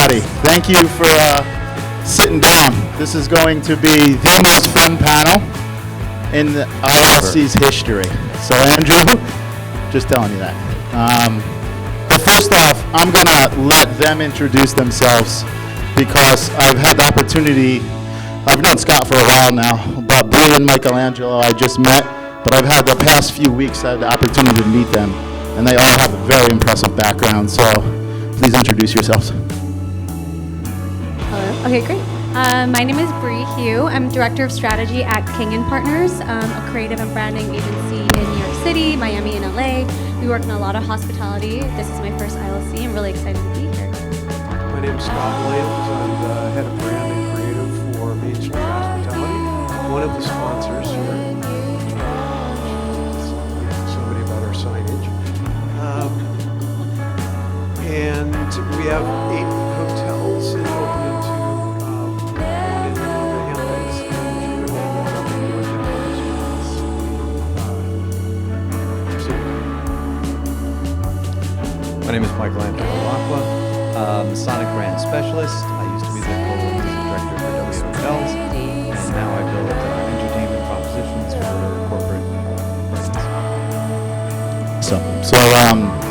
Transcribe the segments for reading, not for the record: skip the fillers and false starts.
everybody. Thank you for sitting down. This is going to be the most fun panel in the ILC's history. So, Andrew, just telling you that. But first off, I'm going to let them introduce themselves because I've had the opportunity. I've known Scott for a while now, but Bree and Michaelangelo I just met, but I've had the past few weeks I had the opportunity to meet them, and they all have a very impressive background, so please introduce yourselves. Hello. Okay, great. My name is Bree Hugh. I'm Director of Strategy at King & Partners, a creative and branding agency in New York City, Miami, and LA. We work in a lot of hospitality. This is my first ILC. I'm really excited to be here. My name is Scott Williams. I'm the head of brand and creative for Main Street Hospitality, one of the sponsors here. Somebody about our signage. And we have 8 hotels and open into one in the Hamptons and one up in North. My name is Michaelangelo. I'm a Sonic brand specialist. I used to be the co-executive director for W Hotels, and now I build entertainment propositions for corporate brands. So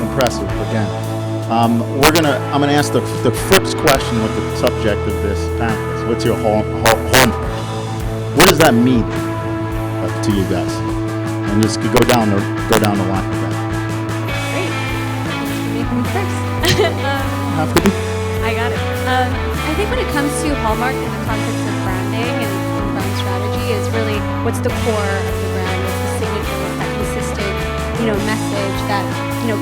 impressive again. I'm gonna ask the first question with the subject of this panel. Is what's your Hallmark? What does that mean to you guys? And just go down the line with that. Great. Make me first. Have to be. I got it. I think when it comes to Hallmark in the context of branding and brand strategy is really what's the core of the brand, what's the signature, what's that consistent, message, that,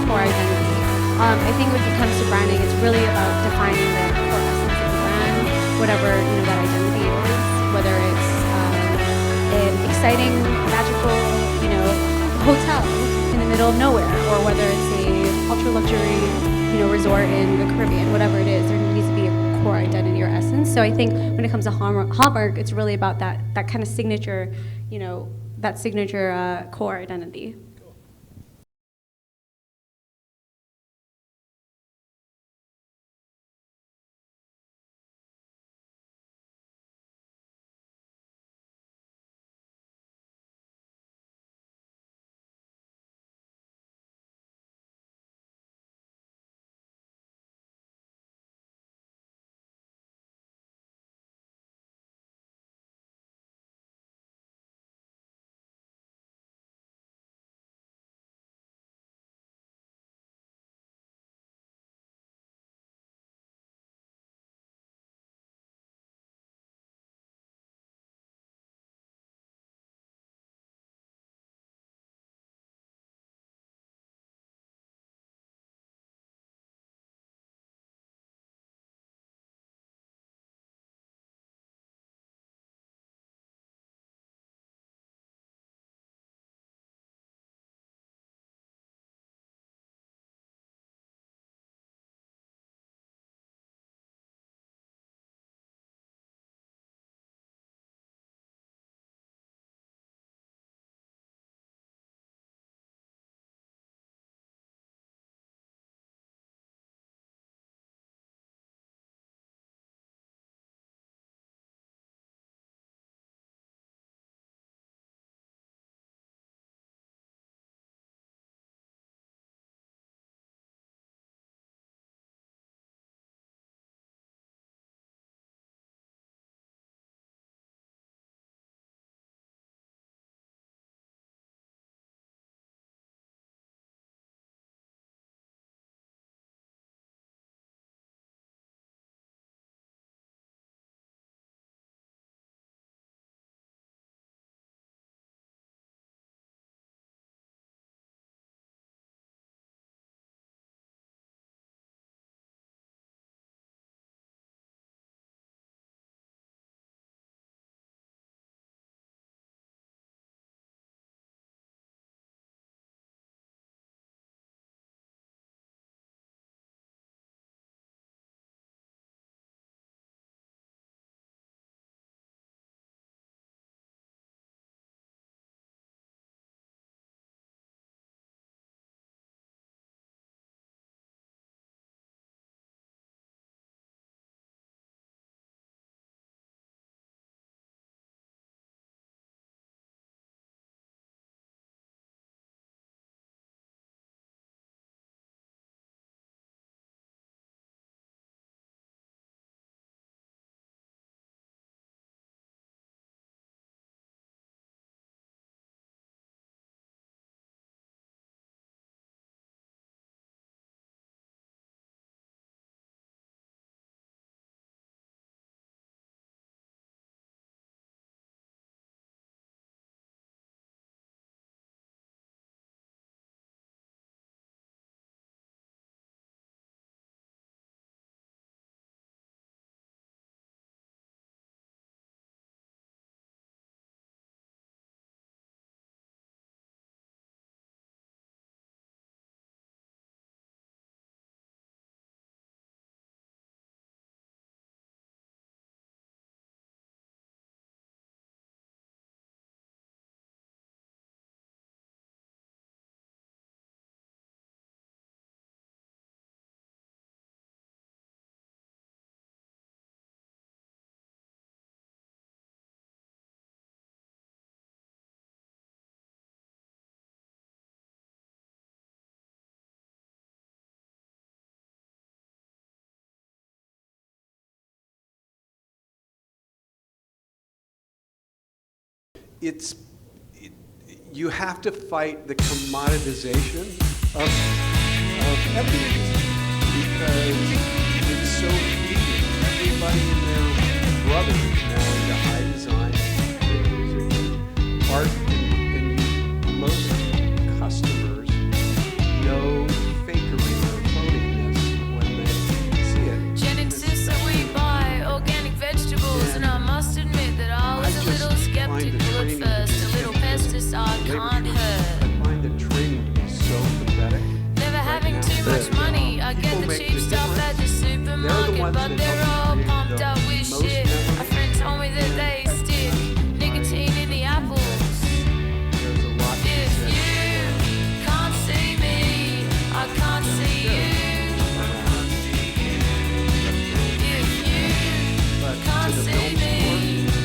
core identity. I think when it comes to branding, it's really about defining the core essence of the brand, whatever, that identity is, whether it's an exciting, magical, hotel in the middle of nowhere, or whether it's a ultra luxury, resort in the Caribbean, whatever it is, there needs to be a core identity or essence. So I think when it comes to Hallmark, it's really about that kind of signature, that signature core identity. you have to fight the commoditization of everything because it's so easy. Everybody and their brother is now into high design, music, art, and most customers know fakery or phoniness when they see it. Jen insists that we buy organic vegetables, and I must admit that I was a little skeptical at first. A little pesticide can't hurt. I find the training to be so pathetic. Never having too much money, I get the cheap stuff at the supermarket, but they're all pumped up with shit. A friend told me that they stick nicotine in the apples. There's a lot to If say. you can't see me, I can't see you. If you But can't to the see film me,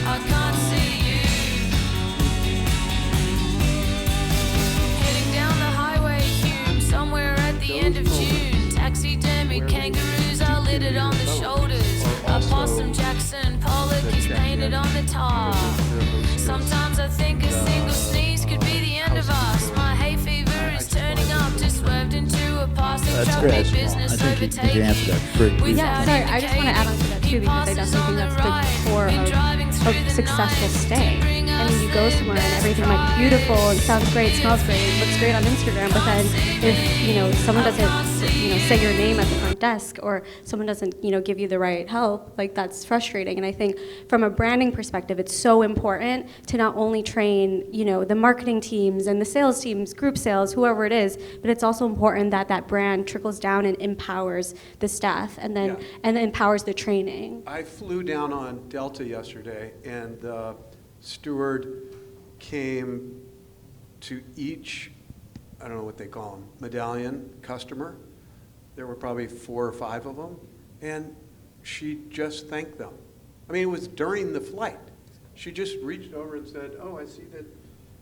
I can't see you. Heading down the highway, Hume, somewhere at the end of June. Taxidermy kangaroos are littered on the shoulders. A possum Jackson Pollock is painted on the top. Sometimes I think a single sneeze could be the end of us. My hay fever is turning up, just swerved into a passing That's truck. great. Big business I think you overtaking. answered that pretty Without Yeah, sorry, I just want to add on to that too, because I definitely think that's the core of successful stay. I mean, you go somewhere and everything might be beautiful and sounds great, smells great, looks great on Instagram, but then if, someone doesn't, say your name at the front desk, or someone doesn't, give you the right help, like, that's frustrating. And I think from a branding perspective, it's so important to not only train, the marketing teams and the sales teams, group sales, whoever it is, but it's also important that that brand trickles down and empowers the staff and then Yeah. and empowers the training. I flew down on Delta yesterday, and the steward came to each, I don't know what they call them, medallion customer. There were probably 4 or 5 of them, and she just thanked them. I mean, it was during the flight. She just reached over and said, "Oh, I see that,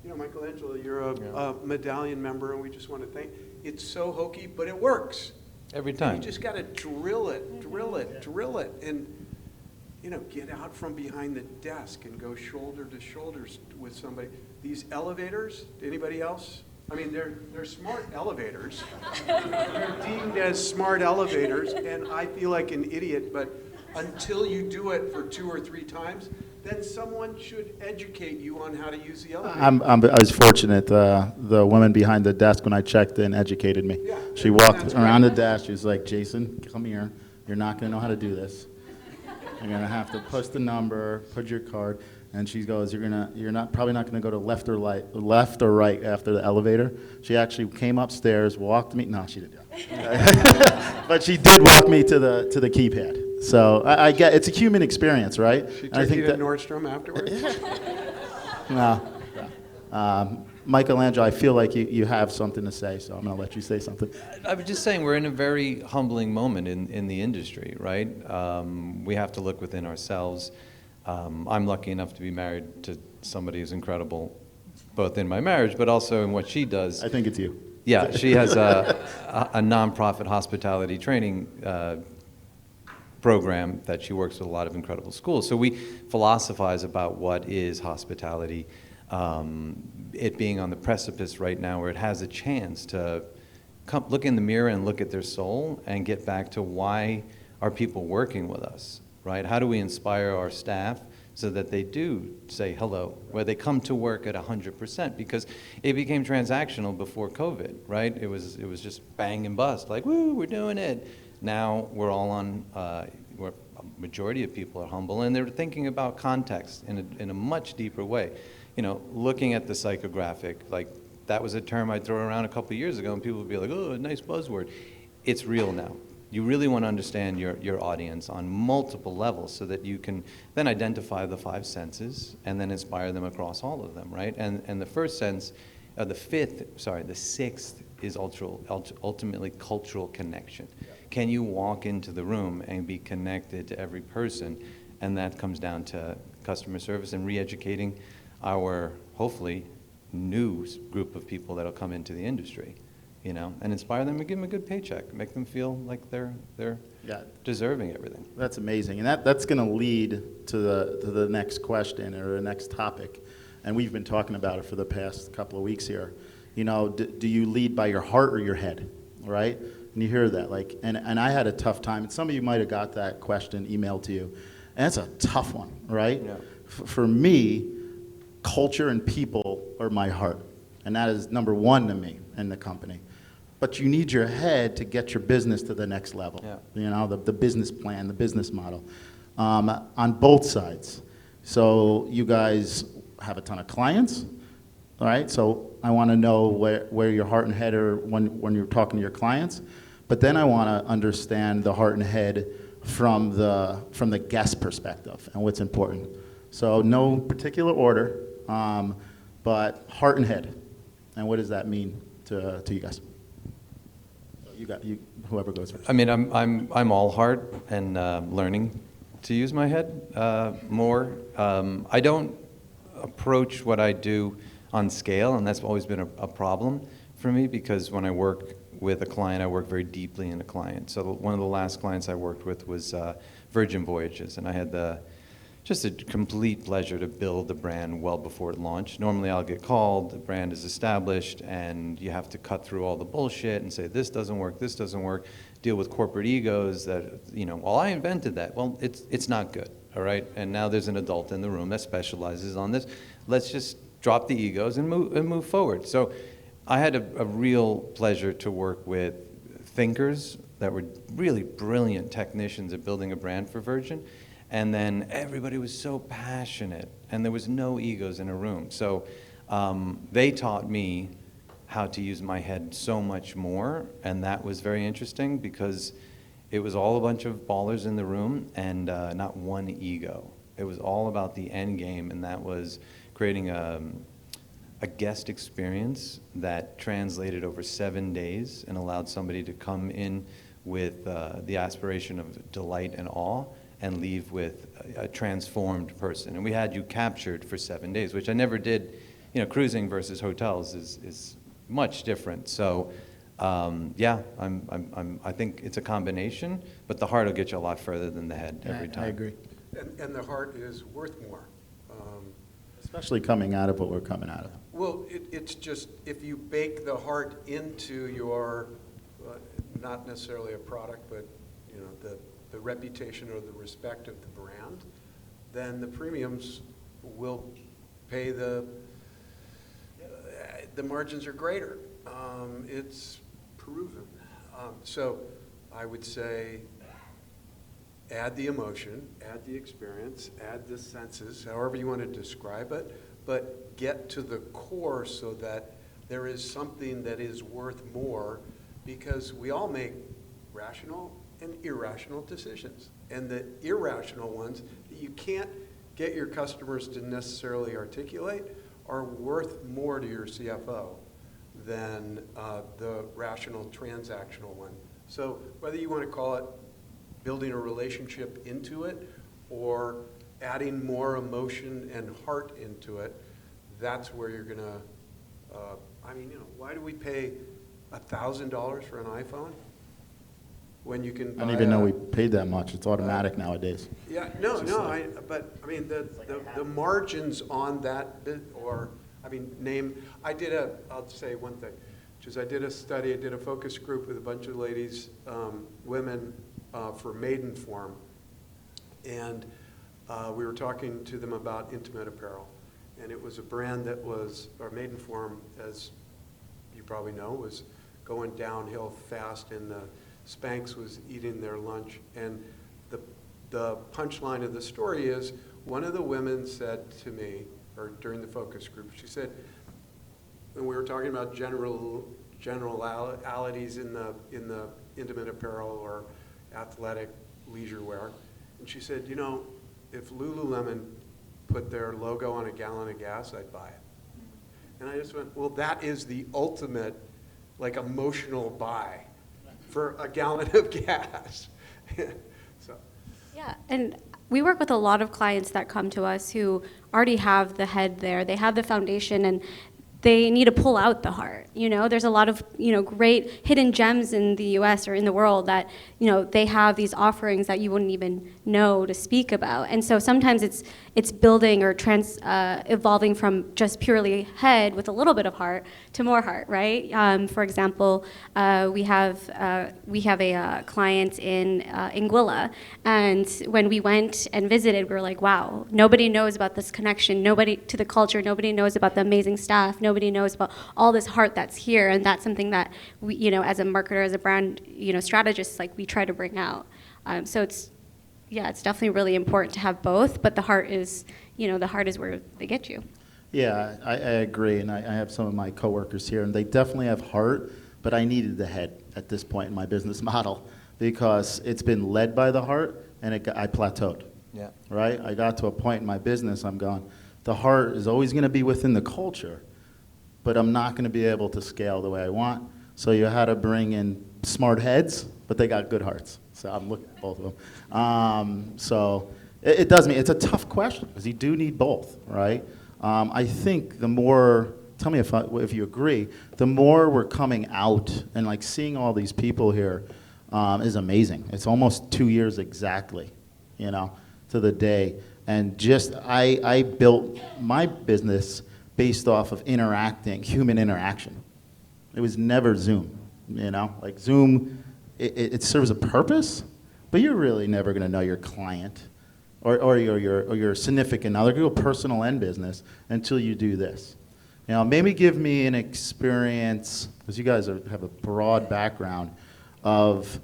Michaelangelo, you're a medallion member, and we just want to thank." It's so hokey, but it works. Every And time. you just got to drill it, and get out from behind the desk and go shoulder to shoulder with somebody. These elevators, anybody else? I mean, they're smart elevators. They're deemed as smart elevators, and I feel like an idiot, but until you do it for 2 or 3 times, then someone should educate you on how to use the elevator. I was fortunate. The woman behind the desk when I checked in educated me. Yeah, She walked that's around right. the desk. She was like, "Jason, come here. You're not going to know how to do this. You're going to have to push the number, put your card." And she goes, "You're probably not going to go to left or right after the elevator." She actually came upstairs, walked me. No, she didn't. But she did walk me to the keypad. So I get it's a human experience, right? She And I took think you to that Nordstrom afterwards? no. Michaelangelo, I feel like you have something to say, so I'm going to let you say something. I was just saying, we're in a very humbling moment in the industry, right? We have to look within ourselves. I'm lucky enough to be married to somebody who's incredible, both in my marriage, but also in what she does. I think it's you. Yeah, she has a nonprofit hospitality training program that she works with a lot of incredible schools. So we philosophize about what is hospitality, it being on the precipice right now where it has a chance to look in the mirror and look at their soul and get back to why are people working with us, right? How do we inspire our staff so that they do say hello, where they come to work at 100%, because it became transactional before COVID, right? It was just bang and bust, like, woo, we're doing it. Now we're all on, where a majority of people are humble, and they're thinking about context in a much deeper way. Looking at the psychographic, like that was a term I'd throw around a couple of years ago, and people would be like, oh, a nice buzzword. It's real now. You really want to understand your audience on multiple levels so that you can then identify the 5 senses and then inspire them across all of them, right? And the first sense, the 6th is ultimately cultural connection. Can you walk into the room and be connected to every person? And that comes down to customer service and re-educating our, hopefully, new group of people that'll come into the industry. And inspire them and give them a good paycheck, make them feel like they're Yeah. deserving everything. That's amazing, and that's going to lead to the next question or the next topic. and we've been talking about it for the past couple of weeks here. You know, do you lead by your heart or your head, right? And you hear that, like, and I had a tough time, and some of you might have got that question emailed to you, and it's a tough one, right? Yeah. For me, culture and people are my heart, and that is number one to me in the company. But you need your head to get your business to the next level. Yeah. You know, the business plan, the business model, on both sides. So you guys have a ton of clients, all right? So I want to know where your heart and head are when you're talking to your clients. But then I want to understand the heart and head from the guest perspective and what's important. So no particular order, but heart and head. And what does that mean to you guys? Whoever goes first. I mean, I'm all heart and learning to use my head more. I don't approach what I do on scale, and that's always been a problem for me, because when I work with a client, I work very deeply in a client. So one of the last clients I worked with was Virgin Voyages, and I had just a complete pleasure to build the brand well before it launched. Normally I'll get called, the brand is established, and you have to cut through all the bullshit and say, this doesn't work, deal with corporate egos that, you know, well, I invented that. Well, it's not good, all right? And now there's an adult in the room that specializes on this. Let's just drop the egos and move forward. So I had a real pleasure to work with thinkers that were really brilliant technicians at building a brand for Virgin. And then everybody was so passionate, and there was no egos in a room. So they taught me how to use my head so much more, and that was very interesting, because it was all a bunch of ballers in the room and not one ego. It was all about the end game, and that was creating a guest experience that translated over 7 days and allowed somebody to come in with the aspiration of delight and awe, and leave with a transformed person. And we had you captured for 7 days, which I never did. You know, cruising versus hotels is much different. So, yeah, I think it's a combination, but the heart will get you a lot further than the head every time. I agree. And the heart is worth more. Especially coming out of what we're coming out of. Well, it's just, if you bake the heart into your, not necessarily a product, but, you know, the reputation or the respect of the brand, then the premiums will pay the margins are greater. It's proven. So I would say add the emotion, add the experience, add the senses, however you want to describe it, but get to the core so that there is something that is worth more, because we all make rational and irrational decisions. And the irrational ones that you can't get your customers to necessarily articulate are worth more to your CFO than the rational transactional one. So whether you want to call it building a relationship into it or adding more emotion and heart into it, that's where you're going to, I mean, you know, why do we pay $1,000 for an iPhone when you can buy I didn't even know we paid that much. It's automatic nowadays. Yeah, but I mean, the margins on that bit, or, I mean, I'll say one thing, which is I did a focus group with a bunch of ladies, women, for Maidenform, and we were talking to them about intimate apparel. And it was a brand that was, or Maidenform, as you probably know, was going downhill fast, and the Spanx was eating their lunch. And the punchline of the story is, one of the women said to me, or during the focus group, she said, when we were talking about generalities in the intimate apparel or athletic leisure wear, and she said, you know, if Lululemon put their logo on a gallon of gas, I'd buy it. And I just went, well, that is the ultimate, like, emotional buy for a gallon of gas. So. Yeah, and we work with a lot of clients that come to us who already have the head there. They have the foundation, and they need to pull out the heart. There's a lot of, great hidden gems in the US or in the world that, they have these offerings that you wouldn't even know to speak about. And so sometimes it's building or evolving from just purely head with a little bit of heart to more heart, right? For example, we have a client in Anguilla, and when we went and visited, we were like, wow, nobody knows about this connection, nobody to the culture, nobody knows about the amazing staff, nobody knows about all this heart that's here, and that's something that we, as a marketer, as a brand, strategist, like we try to bring out. So it's definitely really important to have both, but the heart is where they get you. Yeah, I agree, and I have some of my coworkers here, and they definitely have heart, but I needed the head at this point in my business model because it's been led by the heart, and I plateaued. Yeah. Right? I got to a point in my business, I'm going, the heart is always going to be within the culture, but I'm not going to be able to scale the way I want. So you had to bring in smart heads, but they got good hearts. So I'm looking at both of them. So it does mean it's a tough question because you do need both, right? I think the more, tell me if you agree, the more we're coming out and like seeing all these people here is amazing. It's almost 2 years exactly, to the day. And just I built my business based off of human interaction. It was never Zoom, like Zoom, it serves a purpose, but you're really never going to know your client or your significant other, go personal and business, until you do this. Maybe give me an experience, because you guys have a broad background, out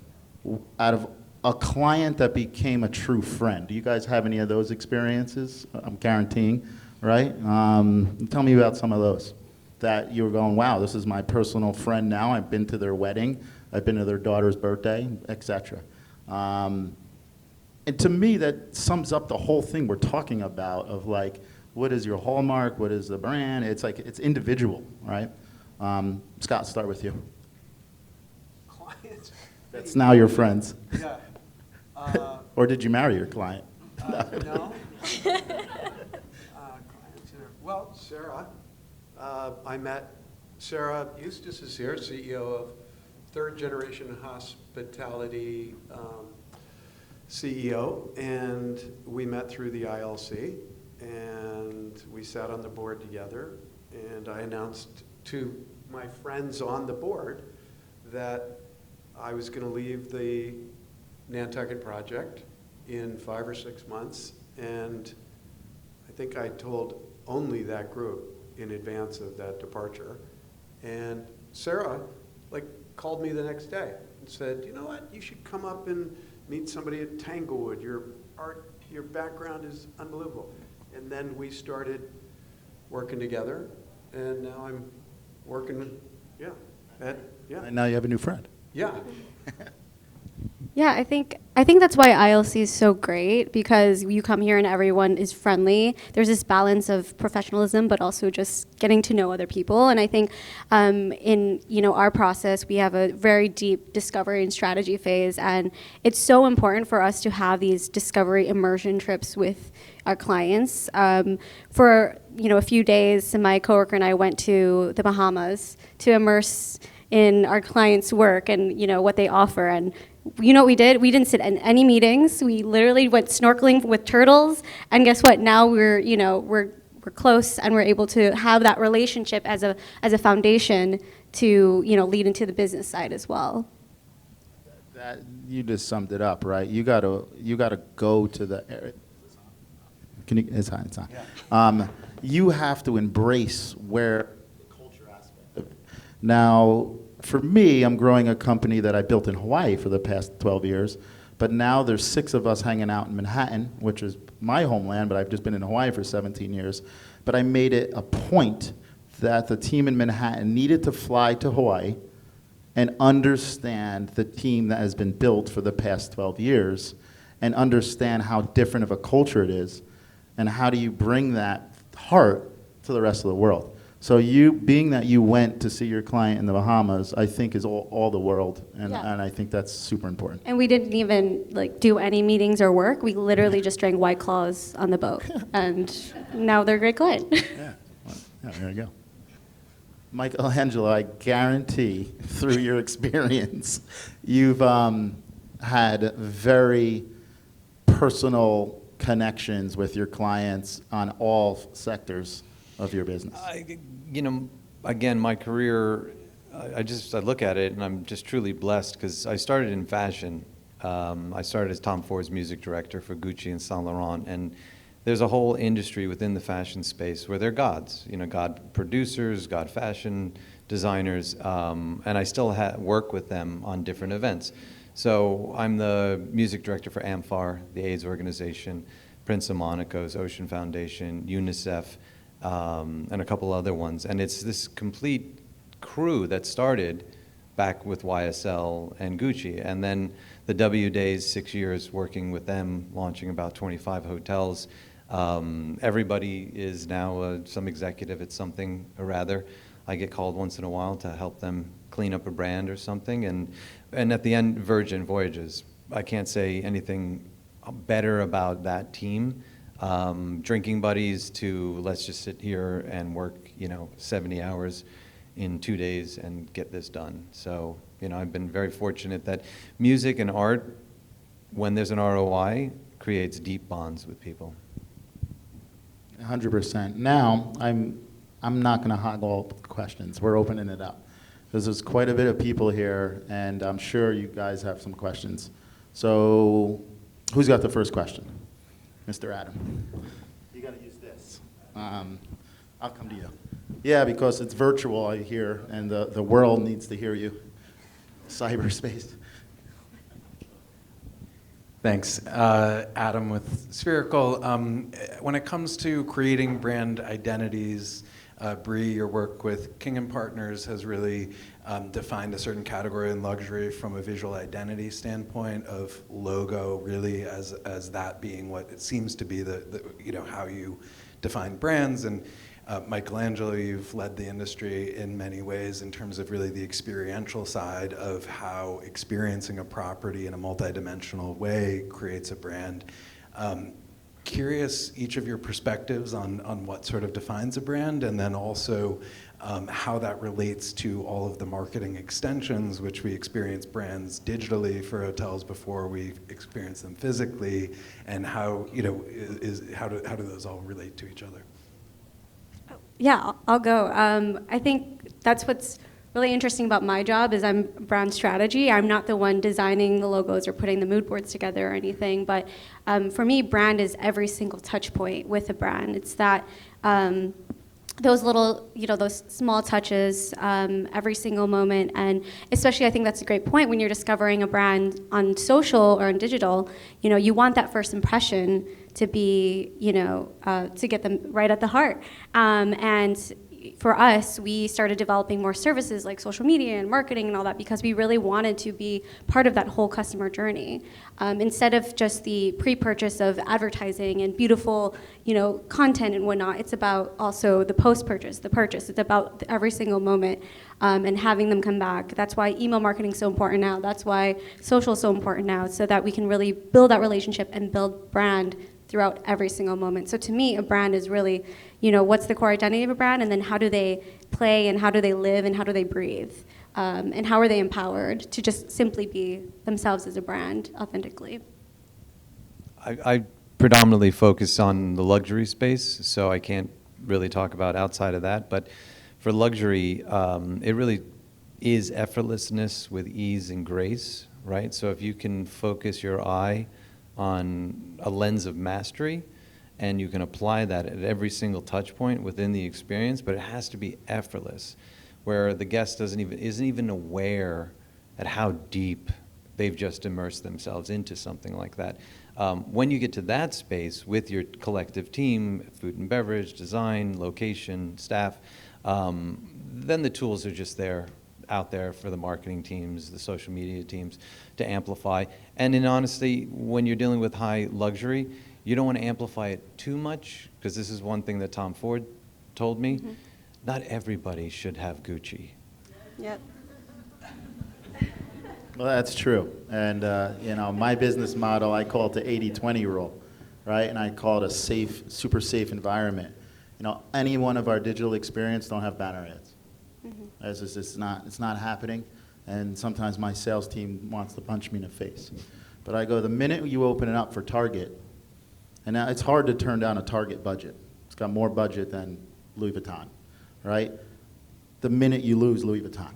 of a client that became a true friend. Do you guys have any of those experiences? I'm guaranteeing, right? Tell me about some of those that you were going, wow, this is my personal friend now. I've been to their wedding. I've been to their daughter's birthday, etc. And to me, that sums up the whole thing we're talking about of like, what is your hallmark? What is the brand? It's like, it's individual, right? Scott, start with you. Clients. That's now your friends. Yeah. Or did you marry your client? No. Well, Sarah. I met Sarah Eustace is here, CEO of Third Generation Hospitality CEO, and we met through the ILC, and we sat on the board together, and I announced to my friends on the board that I was going to leave the Nantucket project in 5 or 6 months, and I think I told only that group in advance of that departure. And Sarah called me the next day and said, you know what, you should come up and meet somebody at Tanglewood. Your background is unbelievable. And then we started working together, and now I'm working with, And now you have a new friend. Yeah. Yeah, I think that's why ILC is so great, because you come here and everyone is friendly. There's this balance of professionalism, but also just getting to know other people. And I think in our process, we have a very deep discovery and strategy phase, and it's so important for us to have these discovery immersion trips with our clients. For a few days, my coworker and I went to the Bahamas to immerse in our clients' work and what they offer. And you know what we did? We didn't sit in any meetings. We literally went snorkeling with turtles. And guess what? Now we're close, and we're able to have that relationship as a foundation to lead into the business side as well. That, you just summed it up, right? You gotta go to the. It's on. Yeah. You have to embrace where the culture aspect of it. Now, for me, I'm growing a company that I built in Hawaii for the past 12 years, but now there's 6 of us hanging out in Manhattan, which is my homeland, but I've just been in Hawaii for 17 years. But I made it a point that the team in Manhattan needed to fly to Hawaii and understand the team that has been built for the past 12 years and understand how different of a culture it is, and how do you bring that heart to the rest of the world. So being that you went to see your client in the Bahamas, I think is all the world, and I think that's super important. And we didn't even do any meetings or work. We literally just drank White Claws on the boat, and now they're a great client. Yeah, there you go. Michaelangelo, I guarantee through your experience, you've had very personal connections with your clients on all sectors of your business. Again, my career, I look at it and I'm just truly blessed because I started in fashion. I started as Tom Ford's music director for Gucci and Saint Laurent, and there's a whole industry within the fashion space where they're gods, god producers, god fashion designers, and I still work with them on different events. So I'm the music director for AMFAR, the AIDS organization, Prince of Monaco's Ocean Foundation, UNICEF, and a couple other ones. And it's this complete crew that started back with YSL and Gucci. And then the W Days, 6 years working with them, launching about 25 hotels. Everybody is now some executive at something or rather. I get called once in a while to help them clean up a brand or something. And at the end, Virgin Voyages. I can't say anything better about that team. Drinking buddies to let's just sit here and work, 70 hours in 2 days and get this done. So, I've been very fortunate that music and art, when there's an ROI, creates deep bonds with people. 100%. Now, I'm not going to hog all the questions. We're opening it up. Because there's quite a bit of people here, and I'm sure you guys have some questions. So, who's got the first question? Mr. Adam. You got to use this. I'll come to you. Yeah, because it's virtual, I hear, and the world needs to hear you. Cyberspace. Thanks. Adam with Spherical. When it comes to creating brand identities, Bree, your work with King & Partners has really defined a certain category in luxury from a visual identity standpoint of logo, really as that being what it seems to be the how you define brands. And Michaelangelo, you've led the industry in many ways in terms of really the experiential side of how experiencing a property in a multidimensional way creates a brand. Curious each of your perspectives on what sort of defines a brand, and then also how that relates to all of the marketing extensions, which we experience brands digitally for hotels before we experience them physically, and how how do those all relate to each other? Yeah, I'll go. I think that's what's really interesting about my job is I'm brand strategy. I'm not the one designing the logos or putting the mood boards together or anything, but for me, brand is every single touch point with a brand. It's that those little, those small touches every single moment, and especially I think that's a great point when you're discovering a brand on social or on digital. You want that first impression to be, to get them right at the heart. And for us, we started developing more services like social media and marketing and all that because we really wanted to be part of that whole customer journey. Instead of just the pre-purchase of advertising and beautiful, content and whatnot, it's about also the post-purchase, the purchase. It's about every single moment and having them come back. That's why email marketing is so important now. That's why social is so important now, so that we can really build that relationship and build brand throughout every single moment. So to me, a brand is really, what's the core identity of a brand, and then how do they play, and how do they live, and how do they breathe, and how are they empowered to just simply be themselves as a brand authentically. I predominantly focus on the luxury space, so I can't really talk about outside of that. But for luxury, it really is effortlessness with ease and grace, right? So if you can focus your eye on a lens of mastery, and you can apply that at every single touch point within the experience, but it has to be effortless, where the guest isn't even aware at how deep they've just immersed themselves into something like that. When you get to that space with your collective team, food and beverage, design, location, staff, then the tools are just out there for the marketing teams, the social media teams to amplify. And in honesty, when you're dealing with high luxury, you don't want to amplify it too much, because this is one thing that Tom Ford told me. Mm-hmm. Not everybody should have Gucci. Yep. Well, that's true. And, my business model, I call it the 80-20 rule, right? And I call it a safe, super safe environment. Any one of our digital experience don't have banner ads. As is, it's not happening, and sometimes my sales team wants to punch me in the face. But I go, the minute you open it up for Target, and now it's hard to turn down a Target budget. It's got more budget than Louis Vuitton, right? The minute you lose Louis Vuitton,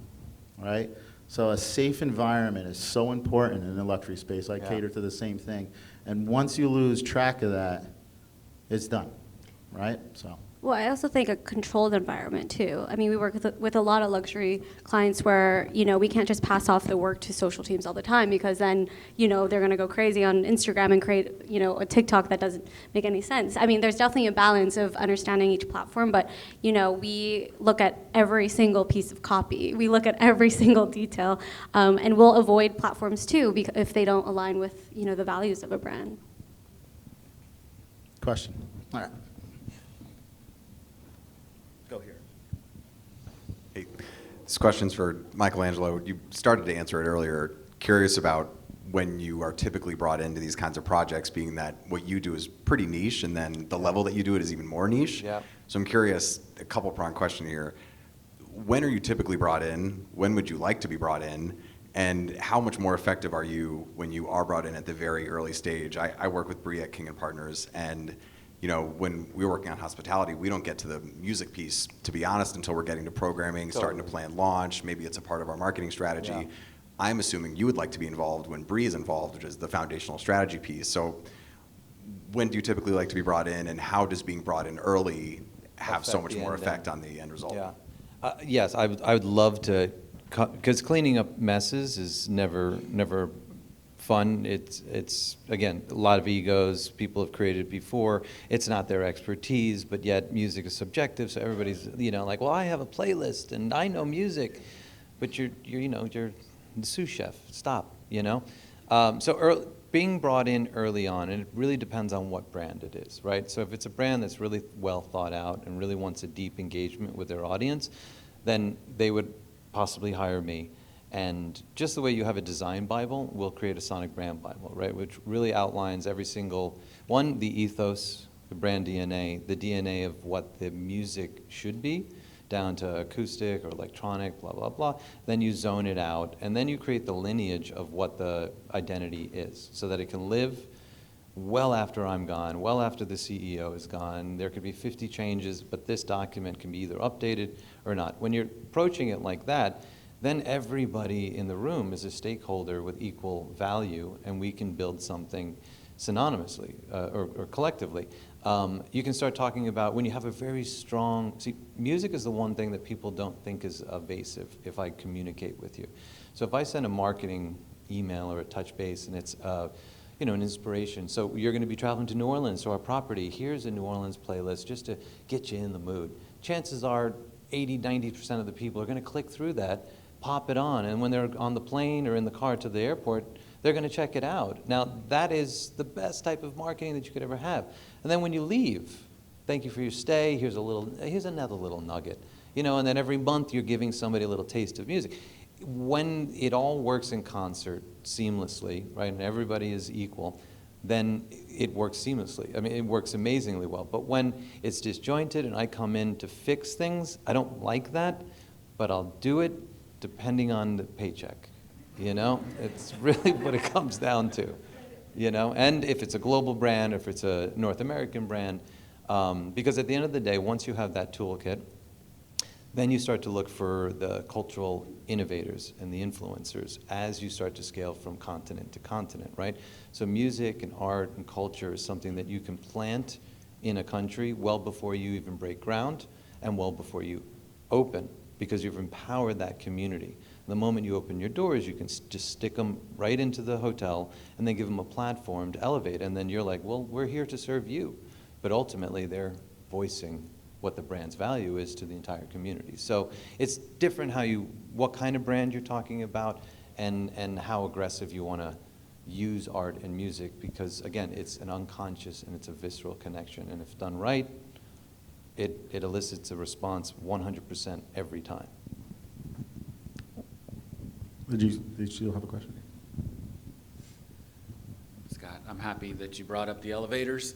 right? So a safe environment is so important in the luxury space. I cater to the same thing. And once you lose track of that, it's done, right? So. Well, I also think a controlled environment too. I mean, we work with a lot of luxury clients where, we can't just pass off the work to social teams all the time, because then, they're going to go crazy on Instagram and create, a TikTok that doesn't make any sense. I mean, there's definitely a balance of understanding each platform, but, we look at every single piece of copy. We look at every single detail, and we'll avoid platforms too if they don't align with, the values of a brand. Question. All right. Go here. Hey, this question's for Michaelangelo. You started to answer it earlier. Curious about when you are typically brought into these kinds of projects, being that what you do is pretty niche, and then the level that you do it is even more niche. Yeah. So I'm curious, a couple-pronged question here. When are you typically brought in? When would you like to be brought in? And how much more effective are you when you are brought in at the very early stage? I work with Bree at King & Partners, and when we're working on hospitality, we don't get to the music piece, to be honest, until we're getting to programming, starting to plan launch. Maybe it's a part of our marketing strategy. Yeah. I'm assuming you would like to be involved when Bree is involved, which is the foundational strategy piece. So when do you typically like to be brought in, and how does being brought in early have so much more effect on the end result? Yeah. Yes, I would love to, because cleaning up messes is never fun. It's again, a lot of egos. People have created before. It's not their expertise, but yet music is subjective. So everybody's like, well, I have a playlist and I know music, but you're the sous chef. Stop. Being brought in early on, and it really depends on what brand it is, right? So if it's a brand that's really well thought out and really wants a deep engagement with their audience, then they would possibly hire me. And just the way you have a design Bible, we'll create a Sonic Brand Bible, right? Which really outlines every single one, the ethos, the brand DNA, the DNA of what the music should be, down to acoustic or electronic, blah, blah, blah. Then you zone it out, and then you create the lineage of what the identity is, so that it can live well after I'm gone, well after the CEO is gone. There could be 50 changes, but this document can be either updated or not. When you're approaching it like that, then everybody in the room is a stakeholder with equal value, and we can build something synonymously or collectively. You can start talking about when you have a very strong, music is the one thing that people don't think is evasive if I communicate with you. So if I send a marketing email or a touch base and it's an inspiration. So you're going to be traveling to New Orleans, so our property, here's a New Orleans playlist just to get you in the mood. Chances are 80-90% of the people are going to click through that, pop it on, and when they're on the plane or in the car to the airport, they're going to check it out. Now, that is the best type of marketing that you could ever have. And then when you leave, thank you for your stay, here's another little nugget. And then every month you're giving somebody a little taste of music. When it all works in concert seamlessly, right, and everybody is equal, then it works seamlessly. I mean, it works amazingly well. But when it's disjointed and I come in to fix things, I don't like that, but I'll do it depending on the paycheck. It's really what it comes down to. And if it's a global brand, if it's a North American brand, because at the end of the day, once you have that toolkit, then you start to look for the cultural innovators and the influencers as you start to scale from continent to continent, right? So music and art and culture is something that you can plant in a country well before you even break ground and well before you open, because you've empowered that community. The moment you open your doors, you can just stick them right into the hotel and then give them a platform to elevate. And then you're like, well, we're here to serve you. But ultimately, they're voicing what the brand's value is to the entire community. So it's different what kind of brand you're talking about and how aggressive you want to use art and music, because again, it's an unconscious and it's a visceral connection. And if done right, it elicits a response 100% every time. Did you have a question? Scott, I'm happy that you brought up the elevators.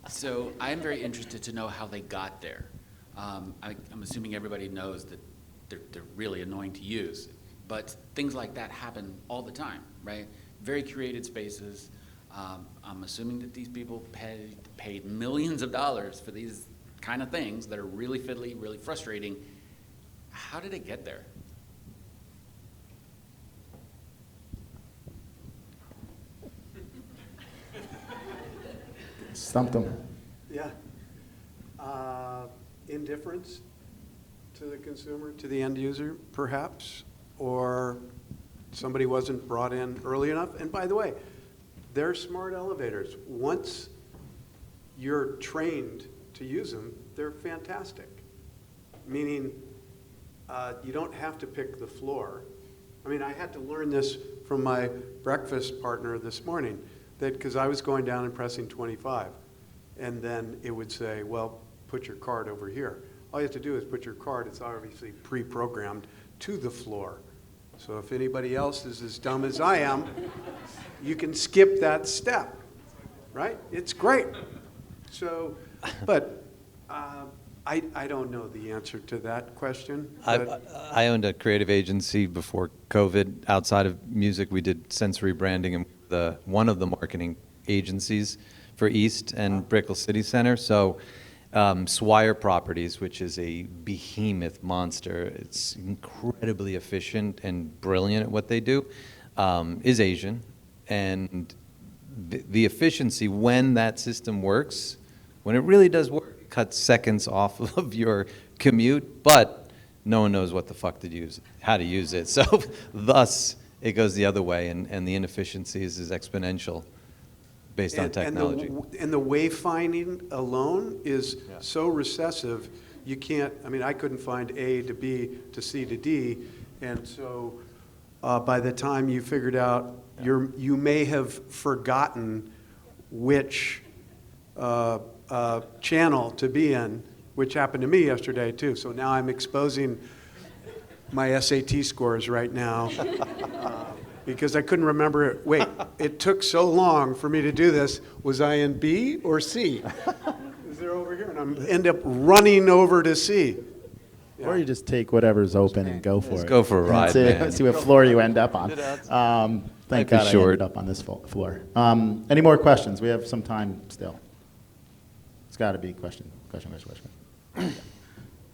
So I'm very interested to know how they got there. I'm assuming everybody knows that they're really annoying to use. But things like that happen all the time, right? Very curated spaces. I'm assuming that these people paid millions of dollars for these kind of things that are really fiddly, really frustrating. How did it get there? Stumped them. Yeah. Indifference to the consumer, to the end user, perhaps, or somebody wasn't brought in early enough. And by the way, they're smart elevators. Once you're trained to use them, they're fantastic. Meaning, you don't have to pick the floor. I mean, I had to learn this from my breakfast partner this morning, that because I was going down and pressing 25, and then it would say, well, put your card over here. All you have to do is put your card, it's obviously pre-programmed, to the floor. So if anybody else is as dumb as I am, you can skip that step, right? It's great. So, but I don't know the answer to that question. I owned a creative agency before COVID. Outside of music, we did sensory branding and one of the marketing agencies for East and Brickell City Center. So Swire Properties, which is a behemoth monster, it's incredibly efficient and brilliant at what they do, is Asian. And the efficiency, when that system works, when it really does work, it cuts seconds off of your commute, but no one knows what the fuck how to use it. So thus, it goes the other way, and the inefficiencies is exponential based on technology. And the wayfinding alone is so recessive, you can't, I mean, I couldn't find A to B to C to D, and so by the time you figured out, you may have forgotten which channel to be in, which happened to me yesterday too. So now I'm exposing my SAT scores right now. Because I couldn't remember it. Wait, it took so long for me to do this. Was I in B or C? Is there over here? And I end up running over to C. Yeah. Or you just take whatever's open and go for it. Go for a ride, man. See what floor you end up on. Thank God I ended up on this floor. Any more questions? We have some time still. It's got to be question.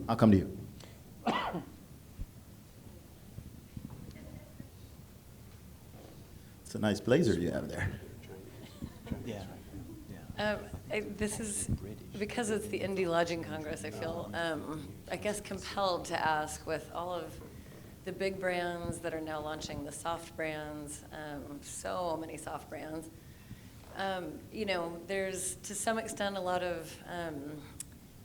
I'll come to you. It's a nice blazer you have there. This is, because it's the Indie Lodging Congress, I feel, I guess, compelled to ask, with all of the big brands that are now launching the soft brands, so many soft brands, there's to some extent a lot of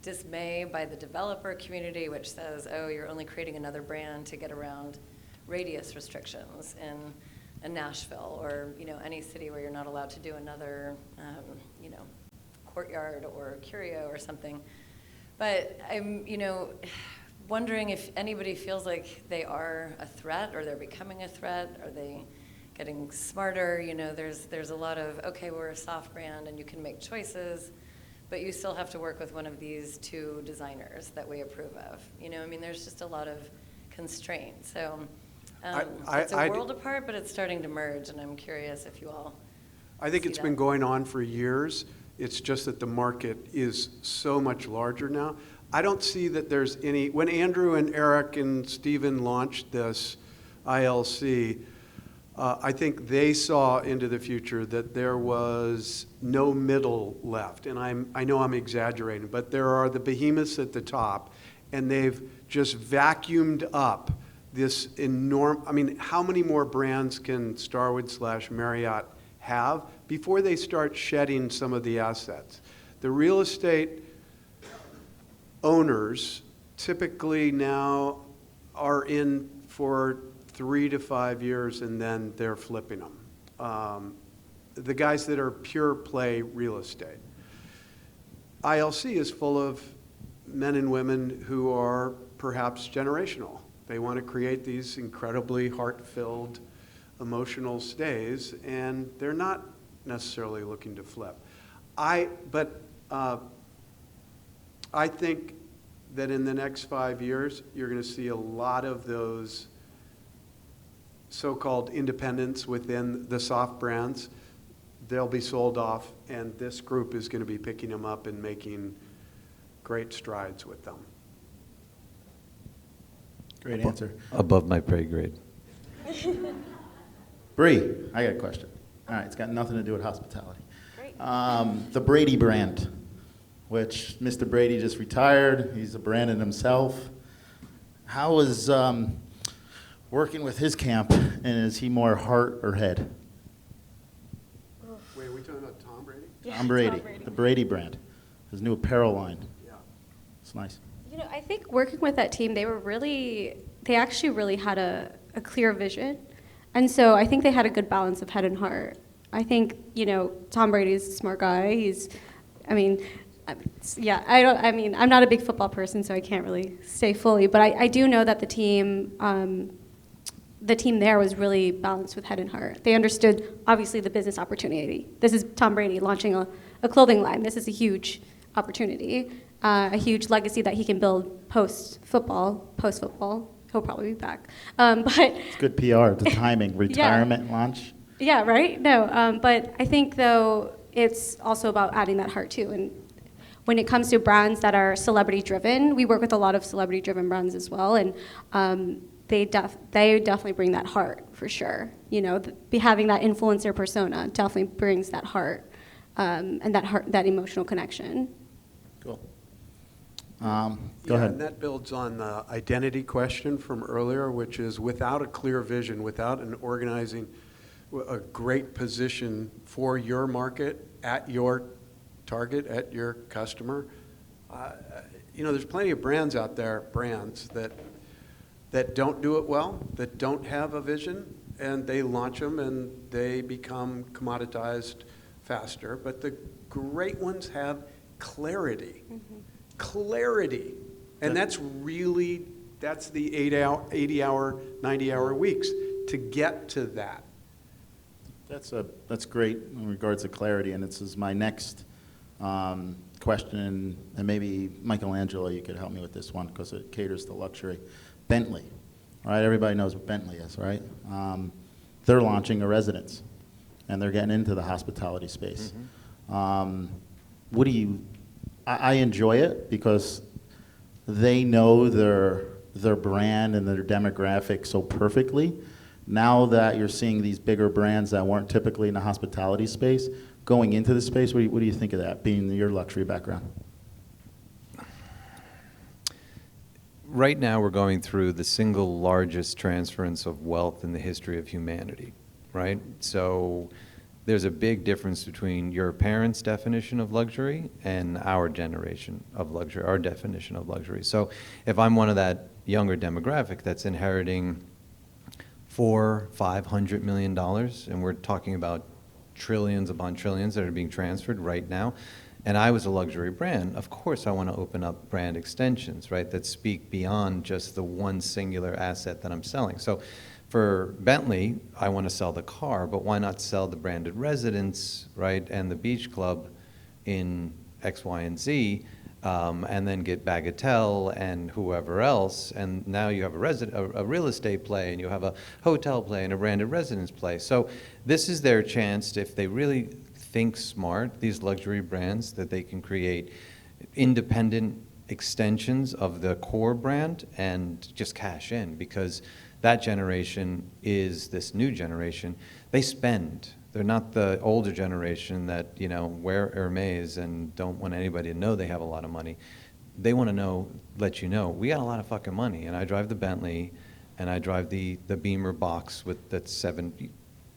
dismay by the developer community, which says, oh, you're only creating another brand to get around radius restrictions in Nashville, or any city where you're not allowed to do another Courtyard or Curio or something. But I'm wondering if anybody feels like they are a threat, or they're becoming a threat. Are they getting smarter? There's a lot of, okay, we're a soft brand and you can make choices, but you still have to work with one of these two designers that we approve of. There's just a lot of constraints. So it's a world apart, but it's starting to merge, and I'm curious if you all I think it's been going on for years. It's just that the market is so much larger now. I don't see that there's any, when Andrew and Eric and Stephen launched this ILC, I think they saw into the future that there was no middle left. And I know I'm exaggerating, but there are the behemoths at the top, and they've just vacuumed up this enormous, how many more brands can Starwood/Marriott have before they start shedding some of the assets? The real estate owners typically now are in for 3 to 5 years, and then they're flipping them. The guys that are pure play real estate. ILC is full of men and women who are perhaps generational. They want to create these incredibly heart-filled, emotional stays, and they're not necessarily looking to flip. I think that in the next 5 years, you're going to see a lot of those so-called independents within the soft brands. They'll be sold off, and this group is going to be picking them up and making great strides with them. Great answer. Above my pay grade. Bree, I got a question. All right, it's got nothing to do with hospitality. Great. The Brady brand, which Mr. Brady just retired. He's a brand in himself. How is working with his camp, and is he more heart or head? Wait, are we talking about Tom Brady? Yeah, Tom Brady, the Brady brand, his new apparel line. Yeah. It's nice. You know, I think working with that team, they actually really had a clear vision. And so I think they had a good balance of head and heart. I think, you know, Tom Brady's a smart guy. I'm not a big football person, so I can't really say fully, but I do know that the team there was really balanced with head and heart. They understood, obviously, the business opportunity. This is Tom Brady launching a clothing line. This is a huge opportunity, a huge legacy that he can build post-football. He'll probably be back. But It's good PR, the timing, retirement launch. yeah, right? No, but I think, though, it's also about adding that heart, too. And when it comes to brands that are celebrity-driven, we work with a lot of celebrity-driven brands as well, and they definitely bring that heart, for sure. You know, having that influencer persona definitely brings that heart, and that emotional connection. Cool. Go Yeah, ahead. and that builds on the identity question from earlier, which is without a clear vision, without an organizing, a great position for your market, at your target, at your customer. You know, there's plenty of brands out there, that don't do it well, that don't have a vision, and they launch them and they become commoditized faster. But the great ones have clarity. Mm-hmm. Clarity. And that's the 80-hour, 90-hour weeks to get to that. That's great in regards to clarity, and this is my next question, and maybe Michaelangelo, you could help me with this one because it caters to luxury. Bentley, all right? Everybody knows what Bentley is, right? They're launching a residence, and they're getting into the hospitality space. Mm-hmm. I enjoy it because they know their brand and their demographic so perfectly. Now that you're seeing these bigger brands that weren't typically in the hospitality space going into the space, what do you think of that, being your luxury background? Right now, we're going through the single largest transference of wealth in the history of humanity, right? So there's a big difference between your parents' definition of luxury and our generation of luxury, our definition of luxury. So if I'm one of that younger demographic that's inheriting $400-500 million, and we're talking about trillions upon trillions that are being transferred right now, and I was a luxury brand, of course I want to open up brand extensions, right, that speak beyond just the one singular asset that I'm selling. So for Bentley, I want to sell the car, but why not sell the branded residence, right, and the beach club in X, Y, and Z, and then get Bagatelle and whoever else, and now you have a real estate play, and you have a hotel play and a branded residence play. So this is their chance, if they really think smart, these luxury brands, that they can create independent extensions of the core brand and just cash in, because that generation is this new generation. They spend. They're not the older generation that, you know, wear Hermes and don't want anybody to know they have a lot of money. They want to let you know, we got a lot of fucking money, and I drive the Bentley, and I drive the Beamer box with that 7.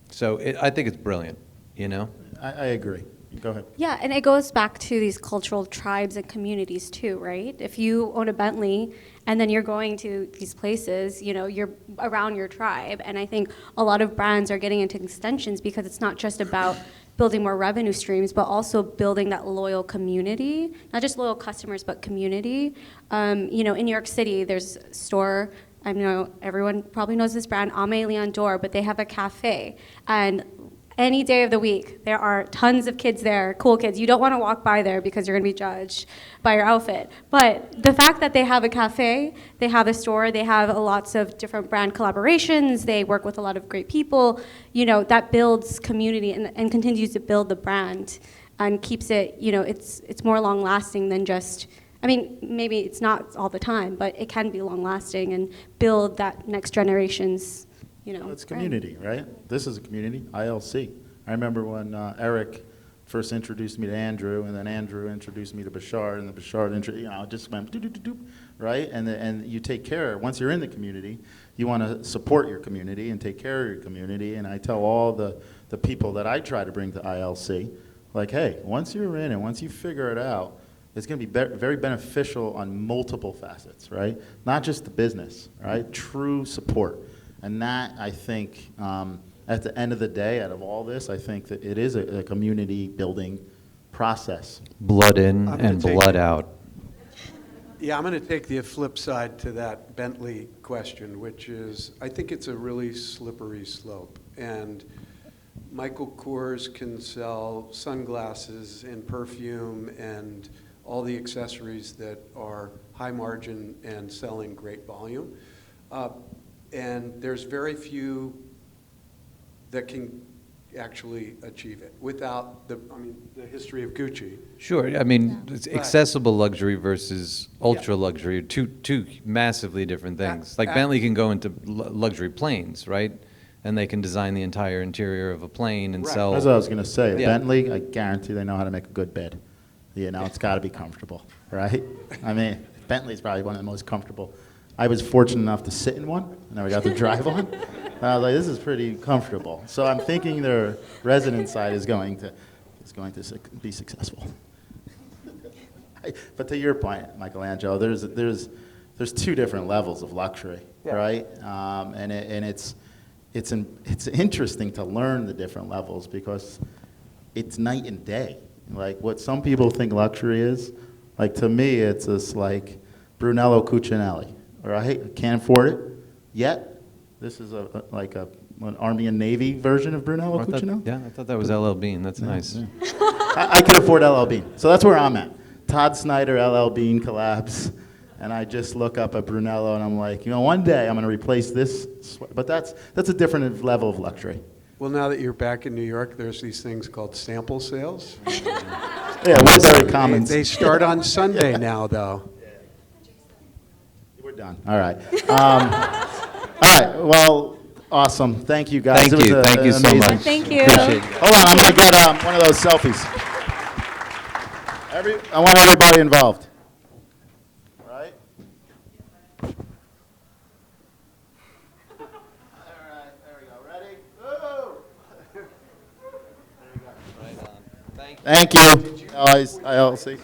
So I think it's brilliant, you know? I agree. Go ahead. Yeah, and it goes back to these cultural tribes and communities too, right? If you own a Bentley and then you're going to these places, you know, you're around your tribe. And I think a lot of brands are getting into extensions because it's not just about building more revenue streams, but also building that loyal community, not just loyal customers, but community. You know, in New York City, there's a store, I know everyone probably knows this brand, Aimé Leon Dore, but they have a cafe. And Any day of the week, there are tons of kids there, cool kids. You don't want to walk by there because you're going to be judged by your outfit. But the fact that they have a cafe, they have a store, they have lots of different brand collaborations, they work with a lot of great people, that builds community and continues to build the brand and keeps it, it's more long lasting than just, maybe it's not all the time, but it can be long lasting and build that next generation's It's community, right? This is a community, ILC. I remember when Eric first introduced me to Andrew, and then Andrew introduced me to Bashar, and the Bashar just went doop, right? And you take care. Once you're in the community, you want to support your community and take care of your community. And I tell all the people that I try to bring to ILC, like, hey, once you're in and once you figure it out, it's going to be very beneficial on multiple facets, right? Not just the business, right? True support. And that, I think, at the end of the day, out of all this, I think that it is a community building process. Blood in and blood out. Yeah, I'm going to take the flip side to that Bentley question, which is, I think it's a really slippery slope. And Michael Kors can sell sunglasses and perfume and all the accessories that are high margin and selling great volume. And there's very few that can actually achieve it without the history of Gucci. Sure, it's accessible luxury versus ultra luxury, two massively different things. Like Bentley can go into luxury planes, right? And they can design the entire interior of a plane and sell. That's what I was going to say. Yeah. Bentley, I guarantee they know how to make a good bed. It's got to be comfortable, right? Bentley's probably one of the most comfortable. I was fortunate enough to sit in one, and I got to drive one. And I was like, this is pretty comfortable. So I'm thinking their resident side is going to be successful. But to your point, Michaelangelo, there's two different levels of luxury, right? And it's interesting to learn the different levels because it's night and day. Like what some people think luxury is, like to me, it's this like Brunello Cucinelli. Right? I can't afford it yet. This is an Army and Navy version of Brunello Cucinelli. I thought that was LL Bean. That's nice. Yeah. I could afford LL Bean. So that's where I'm at. Todd Snyder, LL Bean collabs. And I just look up at Brunello and I'm like, one day I'm going to replace this. But that's a different level of luxury. Well, now that you're back in New York, there's these things called sample sales. Yeah, we're very common. They start on Sunday now, though. We're done. All right. All right. Well, awesome. Thank you, guys. Thank you. Thank you so much. Thank you. Appreciate it. Hold on. I'm going to get one of those selfies. I want everybody involved. Right? All right. There we go. Ready? Woo! There you go. Right on. Thank you. ILC.